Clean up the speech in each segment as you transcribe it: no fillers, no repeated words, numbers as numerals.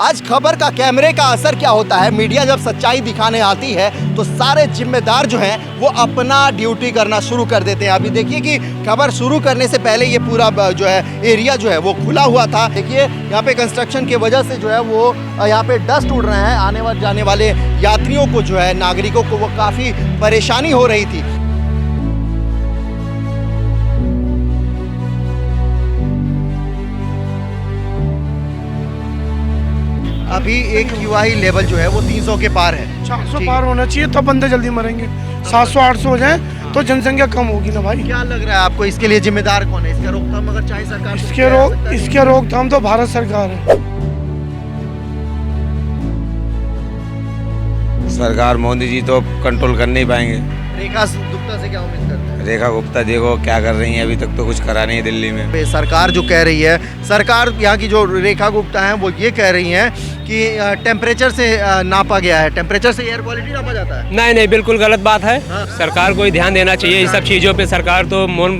आज खबर का कैमरे का असर क्या होता है, मीडिया जब सच्चाई दिखाने आती है तो सारे जिम्मेदार जो हैं वो अपना ड्यूटी करना शुरू कर देते हैं। अभी देखिए कि खबर शुरू करने से पहले ये पूरा जो है एरिया जो है वो खुला हुआ था। देखिए यहाँ पे कंस्ट्रक्शन की वजह से जो है वो यहाँ पे डस्ट उड़ रहे हैं, आने वाले जाने वाले यात्रियों को जो है, नागरिकों को वो काफ़ी परेशानी हो रही थी। अभी एक QI लेवल जो है वो 300 के पार है। 400 पार होना चाहिए तब बंदे जल्दी मरेंगे। 700-800 हो जाए तो जनसंख्या कम होगी ना भाई। क्या लग रहा है आपको, इसके लिए जिम्मेदार कौन है? इसका रोकथाम अगर चाहे सरकार इसके रोकथाम तो भारत सरकार है। सरकार मोदी जी तो कंट्रोल कर नहीं पाएंगे। रेखा गुप्ता से क्या उम्मीद करते हैं? रेखा गुप्ता देखो क्या कर रही हैं, अभी तक तो कुछ करा नहीं है दिल्ली में। सरकार जो कह रही है, सरकार यहाँ की जो रेखा गुप्ता हैं वो ये कह रही हैं कि टेम्परेचर से नापा गया है, टेम्परेचर से एयर क्वालिटी नापा जाता है। नहीं, बिल्कुल गलत बात है। हाँ। सरकार को ही ध्यान देना चाहिए इन सब चीज़ों पे। सरकार तो मौन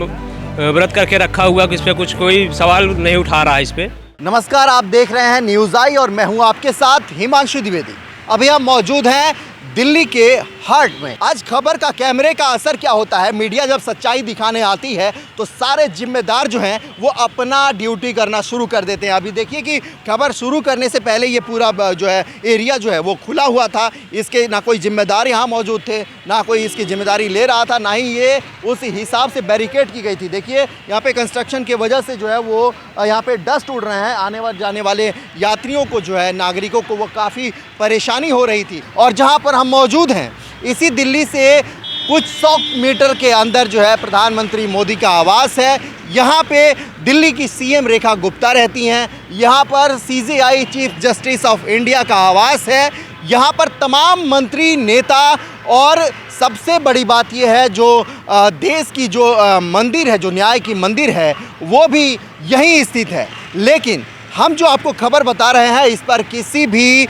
व्रत करके रखा हुआ कि इस पर कुछ कोई सवाल नहीं उठा रहा है इस पे। नमस्कार, आप देख रहे हैं न्यूज़ आई और मैं हूं आपके साथ हिमांशु द्विवेदी। अभी हम मौजूद हैं दिल्ली के हार्ट में। आज खबर का कैमरे का असर क्या होता है, मीडिया जब सच्चाई दिखाने आती है तो सारे जिम्मेदार जो हैं वो अपना ड्यूटी करना शुरू कर देते हैं। अभी देखिए कि खबर शुरू करने से पहले ये पूरा जो है एरिया जो है वो खुला हुआ था। इसके ना कोई जिम्मेदार यहाँ मौजूद थे, ना कोई इसकी जिम्मेदारी ले रहा था, ना ही ये उस हिसाब से बैरिकेड की गई थी। देखिए यहाँ पे कंस्ट्रक्शन की वजह से जो है वो यहाँ पे डस्ट उड़ रहे हैं, आने वाले जाने वाले यात्रियों को जो है, नागरिकों को वो काफ़ी परेशानी हो रही थी। और जहाँ पर हम मौजूद हैं इसी दिल्ली से कुछ 100 मीटर के अंदर जो है प्रधानमंत्री मोदी का आवास है। यहाँ पे दिल्ली की CM रेखा गुप्ता रहती हैं। यहाँ पर CJI chief justice of India का आवास है। यहाँ पर तमाम मंत्री, नेता और सबसे बड़ी बात यह है जो देश की जो मंदिर है, जो न्याय की मंदिर है, वो भी यहीं स्थित है। लेकिन हम जो आपको खबर बता रहे हैं इस पर किसी भी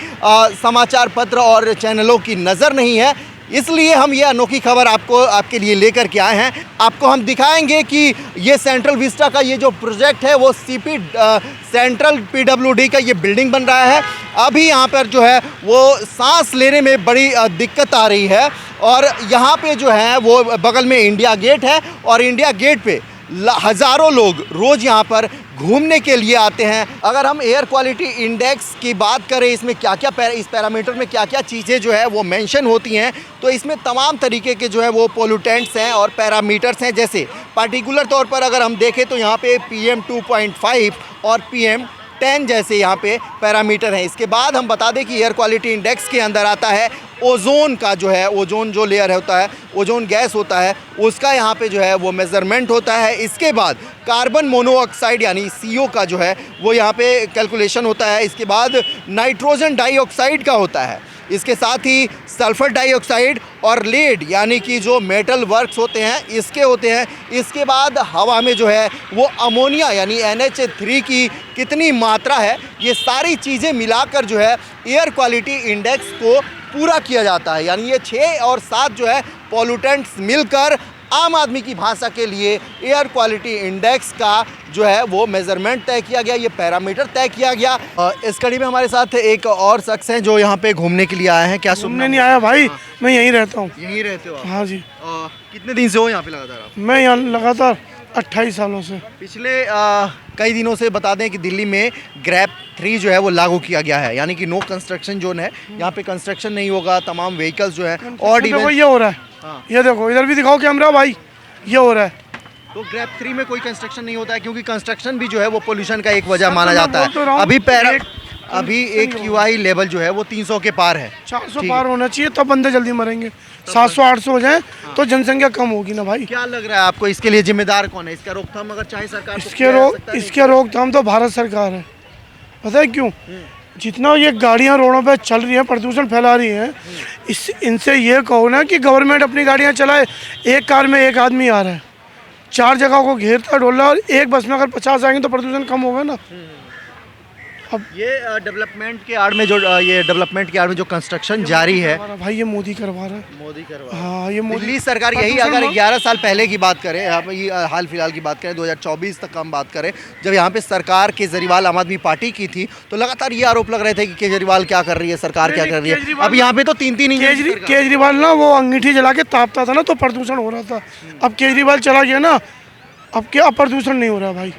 समाचार पत्र और चैनलों की नज़र नहीं है, इसलिए हम ये अनोखी खबर आपके लिए लेकर के आए हैं। आपको हम दिखाएंगे कि ये सेंट्रल विस्टा का ये जो प्रोजेक्ट है वो सेंट्रल PWD का ये बिल्डिंग बन रहा है। अभी यहाँ पर जो है वो सांस लेने में बड़ी दिक्कत आ रही है। और यहाँ पे जो है वो बगल में इंडिया गेट है और इंडिया गेट पे हज़ारों लोग रोज़ यहाँ पर घूमने के लिए आते हैं। अगर हम एयर क्वालिटी इंडेक्स की बात करें, इसमें क्या क्या इस पैरामीटर में क्या क्या चीज़ें जो है वो मेंशन होती हैं, तो इसमें तमाम तरीके के जो है वो पोल्यूटेंट्स हैं और पैरामीटर्स हैं। जैसे पार्टिकुलर तौर पर अगर हम देखें तो यहाँ पे PM 2.5 और PM 10 जैसे यहाँ पे पैरामीटर हैं। इसके बाद हम बता दें कि एयर क्वालिटी इंडेक्स के अंदर आता है ओजोन का जो है, ओजोन जो लेयर होता है, ओजोन गैस होता है, उसका यहाँ पे जो है वो मेज़रमेंट होता है। इसके बाद कार्बन मोनोऑक्साइड यानी CO का जो है वो यहाँ पे कैलकुलेशन होता है। इसके बाद नाइट्रोजन डाइऑक्साइड का होता है। इसके साथ ही सल्फ़र डाइऑक्साइड और लेड यानी कि जो मेटल वर्क्स होते हैं इसके होते हैं। इसके बाद हवा में जो है वो अमोनिया यानी NH3 की कितनी मात्रा है, ये सारी चीज़ें मिलाकर जो है एयर क्वालिटी इंडेक्स को पूरा किया जाता है। यानी ये 6 और 7 जो है पॉल्यूटेंट्स मिलकर आम आदमी की भाषा के लिए एयर क्वालिटी इंडेक्स का जो है वो मेज़रमेंट तय किया गया, ये पैरामीटर तय किया गया। इस कड़ी में हमारे साथ एक और शख्स हैं जो यहाँ पे घूमने के लिए आए हैं। क्या सुनने नहीं आया भाई? हाँ। मैं यहीं रहता हूँ। यहीं रहते हो आप? हाँ जी। कितने दिन से हो यहाँ पे लगातार आप? मैं यहाँ लगातार 28 सालों से। पिछले कई दिनों से बता दें कि दिल्ली में ग्रैप 3 जो है वो लागू किया गया है, यानी कि नो कंस्ट्रक्शन जोन है। यहाँ पे कंस्ट्रक्शन नहीं होगा, तमाम व्हीकल्स जो है और देखो ये हो रहा है। हाँ। ये देखो, इधर भी दिखाओ कैमरा भाई, ये हो रहा है। तो ग्रैप 3 में कोई कंस्ट्रक्शन नहीं होता है क्योंकि कंस्ट्रक्शन भी जो है वो पोल्यूशन का एक वजह माना जाता है। अभी एक QI लेवल जो है वो 300 के पार है। 400 पार होना चाहिए तब बंदे जल्दी मरेंगे। 700-800 हो जाए तो जनसंख्या कम होगी ना भाई। क्या लग रहा है आपको, इसके लिए जिम्मेदार कौन है? इसका रोकथाम अगर चाहे सरकार इसके रोकथाम तो भारत सरकार है। पता है क्यों? जितना ये गाड़ियाँ रोडों पे चल रही हैं, प्रदूषण फैला रही हैं, इनसे ये कहो ना कि गवर्नमेंट अपनी गाड़ियाँ चलाए। एक कार में एक आदमी आ रहा है, 4 जगह को घेरता डोल रहा है, और एक बस में अगर 50 आएंगे तो प्रदूषण कम होगा ना। अब ये डेवलपमेंट के आड़ में जो ये डेवलपमेंट के आड़ में जो कंस्ट्रक्शन जारी है, हमारा भाई ये मोदी करवा रहा है। मोदी करवा, हाँ ये मोदी दिल्ली सरकार यही अगर 11 साल पहले की बात करें, आप ये हाल फिलहाल की बात करें, 2024 तक हम बात करें, जब यहाँ पे सरकार केजरीवाल आम आदमी पार्टी की थी, तो लगातार ये आरोप लग रहे थे कि केजरीवाल क्या कर रही है, सरकार क्या कर रही है। अब यहाँ पे तो 3-3 इंजन की सरकार। केजरीवाल ना वो अंगीठी जला के तापता था ना, तो प्रदूषण हो रहा था। अब केजरीवाल चला गया ना, अब क्या, अब प्रदूषण नहीं हो रहा भाई।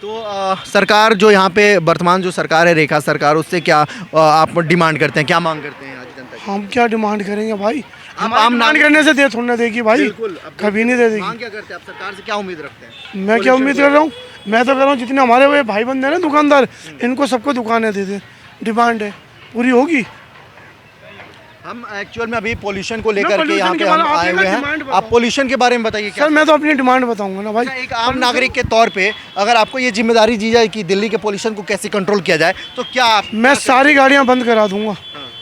तो सरकार जो यहाँ पे वर्तमान जो सरकार है, रेखा सरकार, उससे क्या आप डिमांड करते हैं, क्या मांग करते हैं आज जनता की? हम क्या डिमांड करेंगे भाई, हम आम डिमांड करने से दे थोड़ी ना देगी भाई, बिल्कुल, अब कभी नहीं दे देगी। मांग क्या करते हैं आप, सरकार से क्या उम्मीद रखते हैं? मैं क्या उम्मीद कर रहा हूँ, मैं तो कर रहा हूँ जितने हमारे वो भाई बंदे हैं ना दुकानदार, इनको सबको दुकानें दे दे, डिमांड है पूरी होगी। हम एक्चुअल में अभी पोल्यूशन को लेकर के pollution यहाँ के पे बारे हम में आप आए ये हुए ना हैं। डिमांड बताओ। आप पोल्यूशन के बारे में बताइए क्या? सर मैं तो अपनी डिमांड बताऊंगा ना भाई। अच्छा, एक आम नागरिक के तौर पे अगर आपको ये जिम्मेदारी दी जाए कि दिल्ली के पोल्यूशन को कैसे कंट्रोल किया जाए, तो क्या आप? मैं सारी गाड़ियाँ बंद करा दूंगा,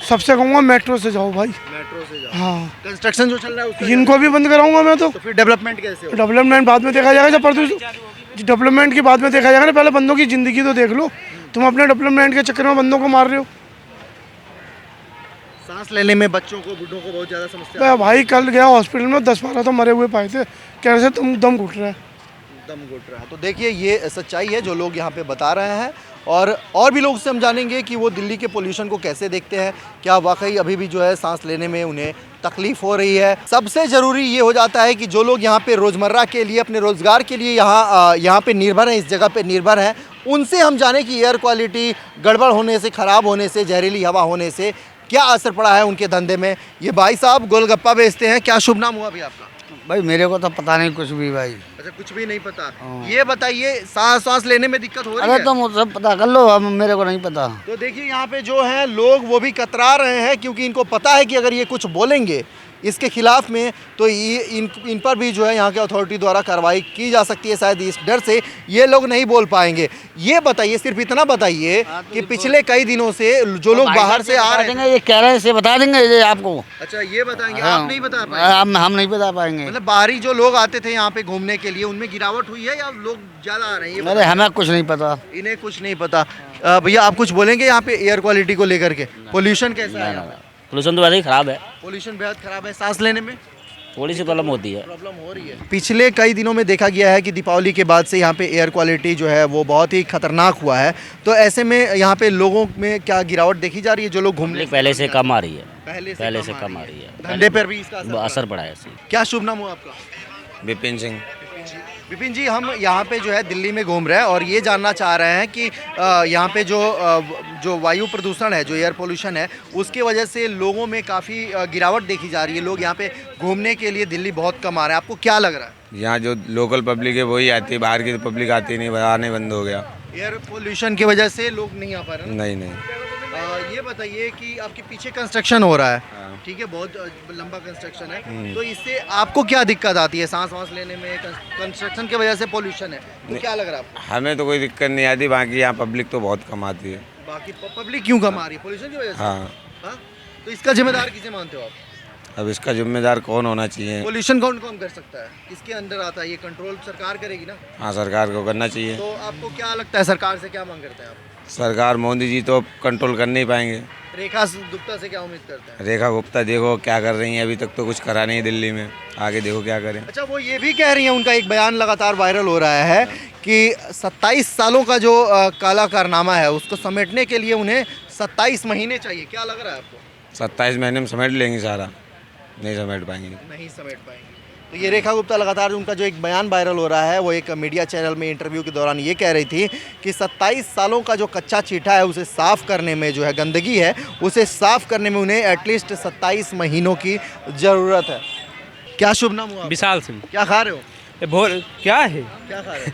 सबसे कहूँगा मेट्रो से जाओ भाई। मेट्रो से जाओ, हाँ कंस्ट्रक्शन जो चल रहा है उसका इनको भी बंद कराऊंगा मैं तो। फिर डेवलपमेंट कैसे हो? डेवलपमेंट बाद में देखा जाएगा, जब प्रदूषण डेवलपमेंट की बाद में देखा जाएगा ना, पहले बंदों की ज़िंदगी तो देख लो। तुम अपने डेवलपमेंट के चक्कर में बंदों को मार रहे हो। सांस लेने में बच्चों को, बूढ़ों को बहुत ज़्यादा समस्या मैं भाई कल गया हॉस्पिटल में, 10-12 तो मरे हुए पाए थे, कैसे तुम दम घुट रहा है। दम घुट रहा है। तो देखिए ये सच्चाई है जो लोग यहाँ पे बता रहे हैं, और भी लोग से हम जानेंगे कि वो दिल्ली के पोल्यूशन को कैसे देखते हैं, क्या वाकई अभी भी जो है सांस लेने में उन्हें तकलीफ हो रही है। सबसे ज़रूरी ये हो जाता है कि जो लोग यहाँ पे रोज़मर्रा के लिए, अपने रोज़गार के लिए यहाँ पे निर्भर हैं, इस जगह पे निर्भर हैं, उनसे हम जाने कि एयर क्वालिटी गड़बड़ होने से, ख़राब होने से, जहरीली हवा होने से क्या असर पड़ा है उनके धंधे में। ये भाई साहब गोलगप्पा बेचते हैं, क्या शुभ नाम हुआ भी आपका? भाई मेरे को तो पता नहीं कुछ भी भाई। अच्छा, कुछ भी नहीं पता। ये बताइए, सांस लेने में दिक्कत हो रही है? अरे तुम सब पता कर लो, अब मेरे को नहीं पता। तो देखिए यहाँ पे जो है लोग वो भी कतरा रहे हैं, क्योंकि इनको पता है कि अगर ये कुछ बोलेंगे इसके खिलाफ में, तो ये इन पर भी जो है यहाँ के अथॉरिटी द्वारा कार्रवाई की जा सकती है। शायद इस डर से ये लोग नहीं बोल पाएंगे। ये बताइए, सिर्फ इतना बताइए कि पिछले कई दिनों से जो लोग बाहर से आ रहे हैं, ये कह रहे हैं से बता देंगे ये आपको। अच्छा ये बताएंगे, हाँ। आप नहीं बता पाएंगे? हम नहीं बता पाएंगे। मतलब बाहरी जो लोग आते थे यहाँ पे घूमने के लिए, उनमें गिरावट हुई है या लोग ज़्यादा आ रहे हैं? अरे हमें कुछ नहीं पता। इन्हें कुछ नहीं पता। भैया आप कुछ बोलेंगे यहाँ पे एयर क्वालिटी को लेकर के? पोल्यूशन कैसा है यहाँ पे? पोल्यूशन तो वैसे ही खराब है, पोल्यूशन बेहद खराब है, सांस लेने में थोड़ी सी प्रॉब्लम होती है। प्रॉब्लम हो रही है। पिछले कई दिनों में देखा गया है कि दीपावली के बाद से यहाँ पे एयर क्वालिटी जो है वो बहुत ही खतरनाक हुआ है। तो ऐसे में यहाँ पे लोगों में क्या गिरावट देखी जा रही है? जो लोग घूमने पहले से कम आ रही है, पहले से कम आ रही है। धंधे पर भी इसका असर पड़ा है इससे। क्या शुभ नाम हो आपका? विपिन सिंह। विपिन जी, हम यहाँ पे जो है दिल्ली में घूम रहे हैं और ये जानना चाह रहे हैं कि यहाँ पे जो वायु प्रदूषण है, जो एयर पोल्यूशन है, उसकी वजह से लोगों में काफ़ी गिरावट देखी जा रही है। लोग यहाँ पे घूमने के लिए दिल्ली बहुत कम आ रहे हैं। आपको क्या लग रहा है? यहाँ जो लोकल पब्लिक है वही आती है, बाहर की तो पब्लिक आती नहीं, आने बंद हो गया। एयर पोल्यूशन की वजह से लोग नहीं आ पा रहे हैं? नहीं। ये बताइए कि आपके पीछे कंस्ट्रक्शन हो रहा है, हाँ। ठीक है, बहुत लंबा कंस्ट्रक्शन है, तो इससे आपको क्या दिक्कत आती है? सांस लेने में कंस्ट्रक्शन की वजह से पोल्यूशन है, तो क्या लग रहा है आपको? हमें तो कोई दिक्कत नहीं आती, बाकी यहाँ पब्लिक तो बहुत कम आती है। बाकी पब्लिक क्यों कम आ रही है? पोल्यूशन की वजह से? हाँ। हाँ? तो इसका जिम्मेदार किसे मानते हो आप? अब इसका जिम्मेदार कौन होना चाहिए? पोल्यूशन कौन कौन कर सकता है? किसके अंदर आता है? ये कंट्रोल सरकार करेगी ना? हाँ, सरकार को करना चाहिए। तो आपको क्या लगता है, सरकार से क्या मांग करते हैं आप? सरकार मोदी जी तो कंट्रोल कर नहीं पाएंगे। रेखा गुप्ता से क्या उम्मीद करते हैं? रेखा गुप्ता देखो क्या कर रही हैं, अभी तक तो कुछ करा नहीं दिल्ली में, आगे देखो क्या करें। अच्छा, वो ये भी कह रही हैं, उनका एक बयान लगातार वायरल हो रहा है कि 27 सालों का जो काला कारनामा है उसको समेटने के लिए उन्हें 27 महीने चाहिए। क्या लग रहा है आपको? 27 महीने में समेट लेंगे सारा? नहीं समेट पाएंगे। नहीं समेट पाएंगे। तो ये रेखा गुप्ता लगातार उनका जो एक बयान वायरल हो रहा है, वो एक मीडिया चैनल में इंटरव्यू के दौरान ये कह रही थी कि 27 सालों का जो कच्चा चीटा है उसे साफ़ करने में, जो है गंदगी है उसे साफ़ करने में उन्हें एटलीस्ट 27 महीनों की ज़रूरत है। क्या शुभ नाम हुआ? विशाल सिंह। क्या खा रहे हो? क्या है? क्या खा रहे हो?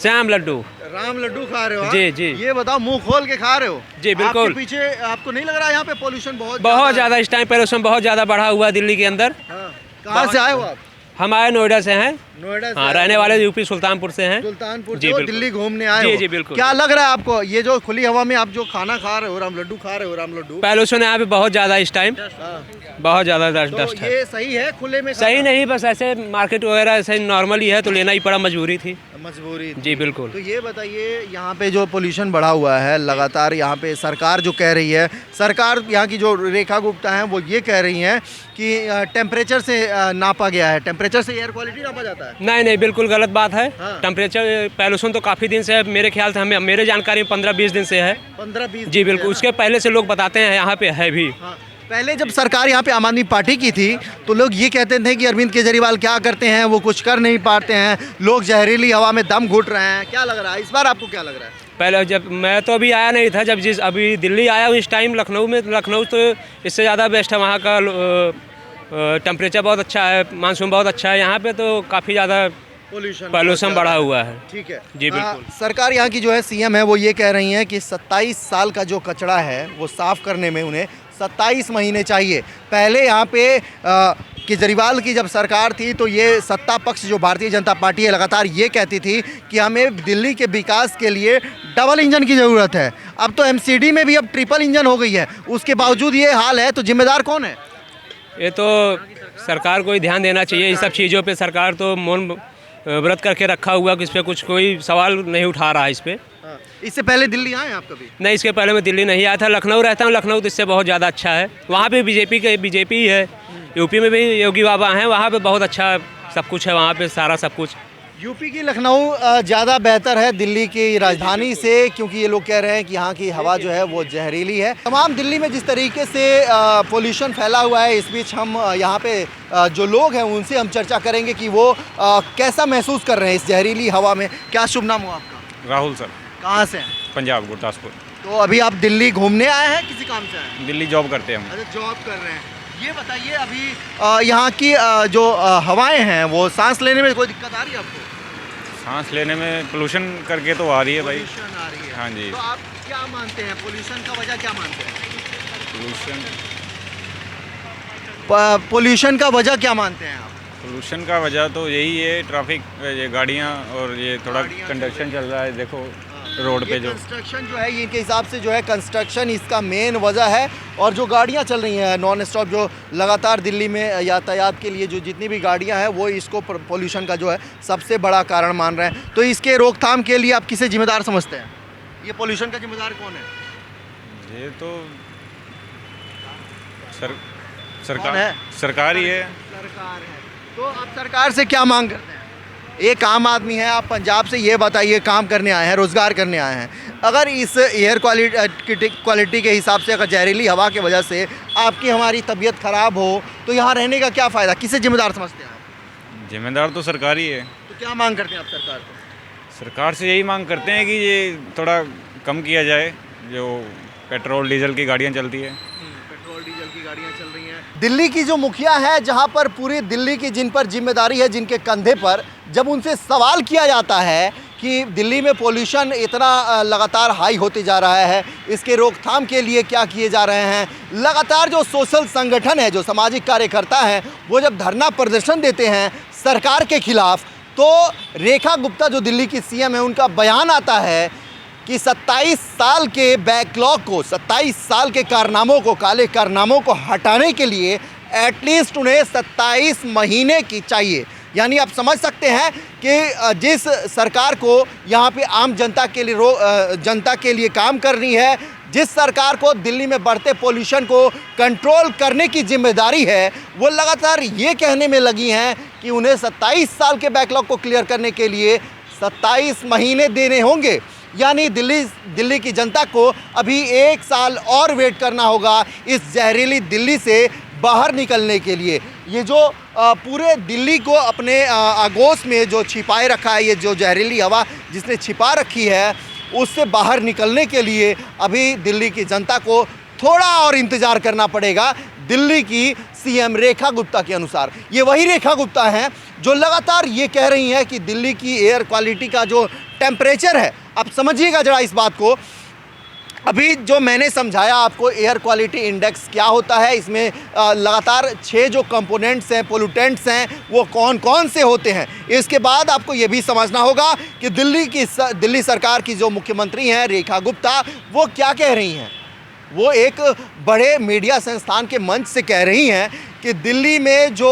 श्याम लड्डू। राम लड्डू खा रहे हो? हाँ? जी जी। ये बताओ, मुंह खोल के खा रहे हो? जी बिल्कुल। आपके पीछे आपको नहीं लग रहा है यहाँ पे पोल्यूशन बहुत ज़्यादा इस टाइम पोल्यूशन बहुत ज़्यादा बढ़ा हुआ है दिल्ली के अंदर। हाँ। कहाँ से आए हो आप? हम आए नोएडा से हैं। नोएडा से? हाँ, रहने वाले यूपी सुल्तानपुर से हैं। सुल्तानपुर जी, से हो, बिल्कुल। दिल्ली घूमने आए हो? जी जी बिल्कुल। क्या लग रहा है आपको, ये जो खुली हवा में आप जो खाना खा रहे हो, राम लड्डू खा रहे हो, राम लड्डू, पोल्यूशन यहाँ पे बहुत ज़्यादा इस टाइम, हाँ, बहुत ज़्यादा तो डस्ट है। ये सही है खुले में? सही नहीं, बस ऐसे मार्केट वगैरह ऐसे नॉर्मल ही है, तो लेना ही पड़ा, मजबूरी थी। मजबूरी जी बिल्कुल। तो ये बताइए, यहाँ पे जो पोल्यूशन बढ़ा हुआ है लगातार, यहाँ पे सरकार जो कह रही है, सरकार यहाँ की जो रेखा गुप्ता हैं वो ये कह रही हैं कि टेम्परेचर से नापा गया है, टेम्परेचर से एयर क्वालिटी नापा जाता है। नहीं नहीं, बिल्कुल गलत बात है। हाँ। टेम्परेचर पॉल्यूशन तो काफ़ी दिन से है, मेरे ख्याल से हमें मेरे जानकारी में 15-20 दिन से है। 15-20 जी बिल्कुल, उसके पहले से लोग बताते हैं यहाँ पे है भी। हाँ, पहले जब सरकार यहाँ पे आम आदमी पार्टी की थी तो लोग ये कहते थे कि अरविंद केजरीवाल क्या करते हैं, वो कुछ कर नहीं पाते हैं, लोग जहरीली हवा में दम घुट रहे हैं। क्या लग रहा है इस बार, आपको क्या लग रहा है? पहले जब मैं तो अभी आया नहीं था, जब अभी दिल्ली आया हूँ इस टाइम लखनऊ तो इससे ज़्यादा बेस्ट है। वहाँ का टेम्परेचर बहुत अच्छा है, मानसून बहुत अच्छा है। यहाँ पे तो काफ़ी ज़्यादा पॉल्यूशन बढ़ा हुआ है। ठीक है जी बिल्कुल। सरकार यहाँ की जो है सीएम है वो ये कह रही हैं कि 27 साल का जो कचरा है वो साफ करने में उन्हें 27 महीने चाहिए। पहले यहाँ पे केजरीवाल की जब सरकार थी तो ये सत्ता पक्ष जो भारतीय जनता पार्टी है लगातार ये कहती थी कि हमें दिल्ली के विकास के लिए डबल इंजन की ज़रूरत है। अब तो एमसीडी में भी अब ट्रिपल इंजन हो गई है, उसके बावजूद ये हाल है, तो जिम्मेदार कौन है? ये तो सरकार को ही ध्यान देना चाहिए। इन सब चीज़ों पे सरकार तो मौन व्रत करके रखा हुआ कि इस पर कुछ कोई सवाल नहीं उठा रहा है इस पर। इससे पहले दिल्ली आए आप कभी? नहीं, इसके पहले मैं दिल्ली नहीं आया था। लखनऊ रहता हूँ, लखनऊ तो इससे बहुत ज़्यादा अच्छा है। वहाँ पे बीजेपी ही है। यूपी में भी योगी बाबा हैं, वहाँ पे बहुत अच्छा सब कुछ है, वहाँ पे सारा सब कुछ। यूपी की लखनऊ ज़्यादा बेहतर है दिल्ली की राजधानी से, क्योंकि ये लोग कह रहे हैं कि यहाँ की हवा जो है वो जहरीली है। तमाम दिल्ली में जिस तरीके से पोल्यूशन फैला हुआ है, इस बीच हम यहाँ पे जो लोग हैं उनसे हम चर्चा करेंगे कि वो कैसा महसूस कर रहे हैं इस जहरीली हवा में। क्या शुभ नाम हो आपका? राहुल सर, कहाँ से हैं? पंजाब गुरदासपुर। तो अभी आप दिल्ली घूमने आए हैं, किसी काम से आए हैं? दिल्ली जॉब करते हैं हम। अच्छा, जॉब कर रहे हैं। ये बताइए, अभी यहाँ की जो हवाएं हैं वो सांस लेने में कोई दिक्कत आ रही है आपको? सांस लेने में पोल्यूशन करके तो आ रही है भाई। पोल्यूशन आ रही है। हाँ जी। तो आप क्या मानते हैं, पोल्यूशन का वजह क्या मानते हैं? पोल्यूशन का वजह क्या मानते हैं आप? पोल्यूशन का वजह तो यही है, ट्रैफिक, ये गाड़ियाँ और ये थोड़ा गाड़ियाँ कंडक्शन चल रहा है, देखो रोड पे जो कंस्ट्रक्शन जो है, इनके हिसाब से जो है कंस्ट्रक्शन इसका मेन वजह है। और जो गाड़ियां चल रही हैं नॉन स्टॉप, जो लगातार दिल्ली में यातायात के लिए जो जितनी भी गाड़ियां हैं वो इसको पोल्यूशन का जो है सबसे बड़ा कारण मान रहे हैं। तो इसके रोकथाम के लिए आप किसे जिम्मेदार समझते हैं? ये पोल्यूशन का जिम्मेदार कौन है? ये तो कौन है? सरकार ही है। सरकार है। तो आप सरकार से क्या मांग करते हैं? एक आम आदमी है, आप पंजाब से, ये बताइए, काम करने आए हैं, रोज़गार करने आए हैं, अगर इस एयर क्वालिटी के हिसाब से अगर जहरीली हवा की वजह से आपकी हमारी तबीयत ख़राब हो तो यहाँ रहने का क्या फ़ायदा? किसे जिम्मेदार समझते हैं आप? जिम्मेदार तो सरकार ही है। तो क्या मांग करते हैं आप सरकार को? सरकार से यही मांग करते हैं कि ये थोड़ा कम किया जाए, जो पेट्रोल डीजल की गाड़ियाँ चलती है। पेट्रोल डीजल की गाड़ियाँ चल रही हैं। दिल्ली की जो मुखिया है, जहाँ पर पूरी दिल्ली की जिन पर जिम्मेदारी है, जिनके कंधे पर, जब उनसे सवाल किया जाता है कि दिल्ली में पोल्यूशन इतना लगातार हाई होते जा रहा है, इसके रोकथाम के लिए क्या किए जा रहे हैं, लगातार जो सोशल संगठन है, जो सामाजिक कार्यकर्ता हैं, वो जब धरना प्रदर्शन देते हैं सरकार के खिलाफ, तो रेखा गुप्ता जो दिल्ली की सीएम है, उनका बयान आता है कि 27 साल के बैकलॉग को, 27 साल के कारनामों को, काले कारनामों को हटाने के लिए एटलीस्ट उन्हें 27 महीने की चाहिए। यानी आप समझ सकते हैं कि जिस सरकार को यहाँ पे आम जनता के लिए काम करनी है, जिस सरकार को दिल्ली में बढ़ते पोल्यूशन को कंट्रोल करने की जिम्मेदारी है, वो लगातार ये कहने में लगी हैं कि उन्हें 27 साल के बैकलॉग को क्लियर करने के लिए 27 महीने देने होंगे। यानी दिल्ली की जनता को अभी 1 साल और वेट करना होगा इस जहरीली दिल्ली से बाहर निकलने के लिए। ये जो पूरे दिल्ली को अपने आगोश में जो छिपाए रखा है, ये जो जहरीली हवा जिसने छिपा रखी है, उससे बाहर निकलने के लिए अभी दिल्ली की जनता को थोड़ा और इंतज़ार करना पड़ेगा। दिल्ली की सीएम रेखा गुप्ता के अनुसार, ये वही रेखा गुप्ता हैं जो लगातार ये कह रही हैं कि दिल्ली की एयर क्वालिटी का जो टेम्परेचर है, आप समझिएगा ज़रा इस बात को, अभी जो मैंने समझाया आपको एयर क्वालिटी इंडेक्स क्या होता है, इसमें लगातार 6 जो कंपोनेंट्स हैं, पोल्यूटेंट्स हैं, वो कौन कौन से होते हैं। इसके बाद आपको ये भी समझना होगा कि दिल्ली सरकार की जो मुख्यमंत्री हैं रेखा गुप्ता, वो क्या कह रही हैं। वो एक बड़े मीडिया संस्थान के मंच से कह रही हैं कि दिल्ली में जो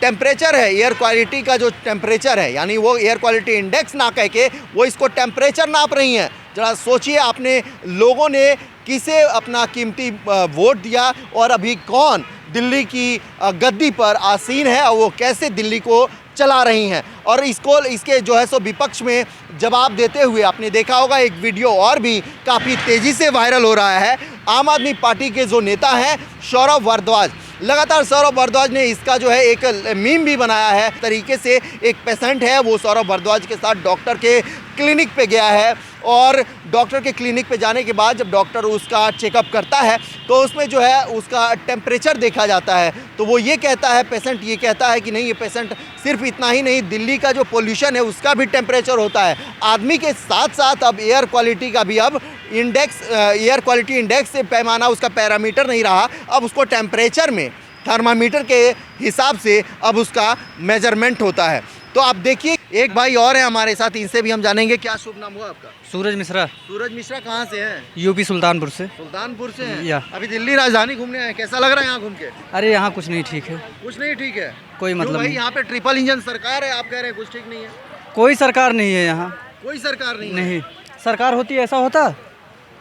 टेम्परेचर है, एयर क्वालिटी का जो टेम्परेचर है, यानी वो एयर क्वालिटी इंडेक्स ना कह के वो इसको टेम्परेचर नाप रही हैं। जरा सोचिए, आपने लोगों ने किसे अपना कीमती वोट दिया और अभी कौन दिल्ली की गद्दी पर आसीन है और वो कैसे दिल्ली को चला रही हैं। और इसके जो है सो विपक्ष में जवाब देते हुए आपने देखा होगा एक वीडियो और भी काफ़ी तेज़ी से वायरल हो रहा है। आम आदमी पार्टी के जो नेता हैं सौरभ भारद्वाज, लगातार सौरभ भारद्वाज ने इसका जो है एक मीम भी बनाया है तरीके से। एक पेशेंट है, वो सौरभ भारद्वाज के साथ डॉक्टर के क्लिनिक पे गया है और डॉक्टर के क्लिनिक पे जाने के बाद जब डॉक्टर उसका चेकअप करता है तो उसमें जो है उसका टेम्परेचर देखा जाता है। तो वो ये कहता है, पेशेंट ये कहता है कि नहीं, ये पेशेंट सिर्फ इतना ही नहीं, दिल्ली का जो पोल्यूशन है उसका भी टेम्परेचर होता है। आदमी के साथ साथ अब एयर क्वालिटी का भी अब इंडेक्स, एयर क्वालिटी इंडेक्स से पैमाना उसका पैरामीटर नहीं रहा, अब उसको टेम्परेचर में थर्मामीटर के हिसाब से अब उसका मेजरमेंट होता है। तो आप देखिए, एक भाई और है हमारे साथ, इनसे भी हम जानेंगे। क्या शुभ नाम हुआ आपका? सूरज मिश्रा, सूरज मिश्रा। कहाँ से हैं? यूपी सुल्तानपुर से। सुल्तानपुर से हैं। या। अभी दिल्ली राजधानी घूमने आए, कैसा लग रहा है यहाँ घूम के? अरे यहाँ कुछ नहीं ठीक है, कुछ नहीं ठीक है। कोई मतलब भाई नहीं। यहाँ पे ट्रिपल इंजन सरकार है, आप कह रहे हैं कुछ ठीक नहीं है? कोई सरकार नहीं है यहाँ। कोई सरकार नहीं है? नहीं, सरकार होती ऐसा होता।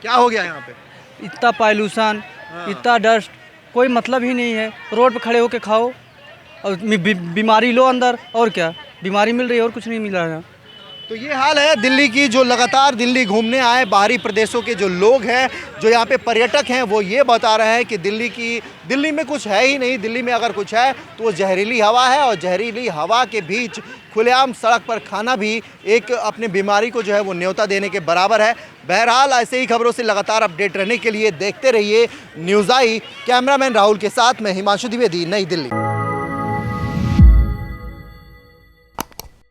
क्या हो गया यहाँ पे? इतना पॉल्यूशन, हाँ। इतना डस्ट, कोई मतलब ही नहीं है। रोड पे खड़े होके खाओ और बीमारी लो अंदर, और क्या बीमारी मिल रही है और कुछ नहीं मिल रहा है। तो ये हाल है दिल्ली की। जो लगातार दिल्ली घूमने आए बाहरी प्रदेशों के जो लोग हैं, जो यहाँ पे पर्यटक हैं, वो ये बता रहे हैं कि दिल्ली में कुछ है ही नहीं। दिल्ली में अगर कुछ है तो वो जहरीली हवा है, और जहरीली हवा के बीच खुलेआम सड़क पर खाना भी एक अपने बीमारी को जो है वो न्योता देने के बराबर है। बहरहाल ऐसे ही खबरों से लगातार अपडेट रहने के लिए देखते रहिए न्यूज़ आई। कैमरामैन राहुल के साथ मैं हिमांशु द्विवेदी, नई दिल्ली।